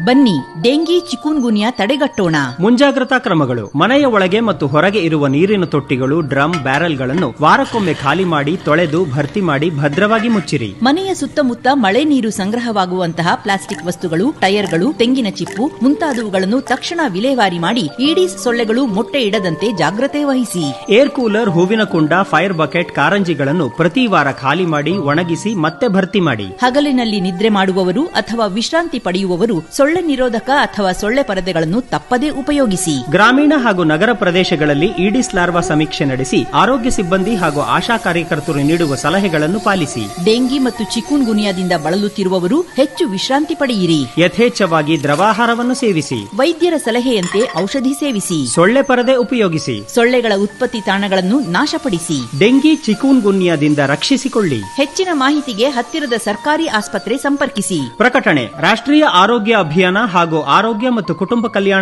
ಬನ್ನಿ dengue chikungunya ತಡೆಗಟ್ಟೋಣ. ಮುಂಜಾಗ್ರತಾ ಕ್ರಮಗಳು: ಮನೆಯ ಒಳಗೆ ಮತ್ತು ಹೊರಗೆ ಇರುವ ನೀರಿನ ತೊಟ್ಟಿಗಳು, ಡ್ರಮ್, ಬ್ಯಾರೆಲ್ಗಳನ್ನು ವಾರಕ್ಕೊಮ್ಮೆ ಖಾಲಿ ಮಾಡಿ ತೊಳೆದು ಭರ್ತಿ ಮಾಡಿ ಭದ್ರವಾಗಿ ಮುಚ್ಚಿರಿ. ಮನೆಯ ಸುತ್ತಮುತ್ತ ಮಳೆ ನೀರು ಸಂಗ್ರಹವಾಗುವಂತಹ ಪ್ಲಾಸ್ಟಿಕ್ ವಸ್ತುಗಳು, ಟೈರ್ಗಳು, ತೆಂಗಿನ ಚಿಪ್ಪು ಮುಂತಾದವುಗಳನ್ನು ತಕ್ಷಣ ವಿಲೇವಾರಿ ಮಾಡಿ ಈಡೀಸ್ ಸೊಳ್ಳೆಗಳು ಮೊಟ್ಟೆ ಇಡದಂತೆ ಜಾಗ್ರತೆ ವಹಿಸಿ. ಏರ್ ಕೂಲರ್, ಹೂವಿನ ಕುಂಡ, ಫೈರ್ ಬಕೆಟ್, ಕಾರಂಜಿಗಳನ್ನು ಪ್ರತಿ ವಾರ ಖಾಲಿ ಮಾಡಿ ಒಣಗಿಸಿ ಮತ್ತೆ ಭರ್ತಿ ಮಾಡಿ. ಹಗಲಿನಲ್ಲಿ ನಿದ್ರೆ ಮಾಡುವವರು ಅಥವಾ ವಿಶ್ರಾಂತಿ ಪಡೆಯುವವರು ಸೊಳ್ಳೆ ನಿರೋಧಕ ಅಥವಾ ಸೊಳ್ಳೆ ಪರದೆಗಳನ್ನು ತಪ್ಪದೇ ಉಪಯೋಗಿಸಿ. ಗ್ರಾಮೀಣ ಹಾಗೂ ನಗರ ಪ್ರದೇಶಗಳಲ್ಲಿ ಈಡಿಸ್ ಲಾರ್ವಾ ಸಮೀಕ್ಷೆ ನಡೆಸಿ ಆರೋಗ್ಯ ಸಿಬ್ಬಂದಿ ಹಾಗೂ ಆಶಾ ಕಾರ್ಯಕರ್ತರು ನೀಡುವ ಸಲಹೆಗಳನ್ನು ಪಾಲಿಸಿ. ಡೆಂಗಿ ಮತ್ತು ಚಿಕುನ್ ಗುನಿಯಾದಿಂದ ಬಳಲುತ್ತಿರುವವರು ಹೆಚ್ಚು ವಿಶ್ರಾಂತಿ ಪಡೆಯಿರಿ. ಯಥೇಚ್ಛವಾಗಿ ದ್ರವಾಹಾರವನ್ನು ಸೇವಿಸಿ. ವೈದ್ಯರ ಸಲಹೆಯಂತೆ ಔಷಧಿ ಸೇವಿಸಿ. ಸೊಳ್ಳೆ ಪರದೆ ಉಪಯೋಗಿಸಿ. ಸೊಳ್ಳೆಗಳ ಉತ್ಪತ್ತಿ ತಾಣಗಳನ್ನು ನಾಶಪಡಿಸಿ. ಡೆಂಗಿ ಚಿಕುನ್ ಗುನ್ಯಾದಿಂದ ರಕ್ಷಿಸಿಕೊಳ್ಳಿ. ಹೆಚ್ಚಿನ ಮಾಹಿತಿಗೆ ಹತ್ತಿರದ ಸರ್ಕಾರಿ ಆಸ್ಪತ್ರೆ ಸಂಪರ್ಕಿಸಿ. ಪ್ರಕಟಣೆ: ರಾಷ್ಟ್ರೀಯ ಆರೋಗ್ಯ ಅಭಿಯಾನ ಹಾಗೂ ಆರೋಗ್ಯ ಮತ್ತು ಕುಟುಂಬ ಕಲ್ಯಾಣ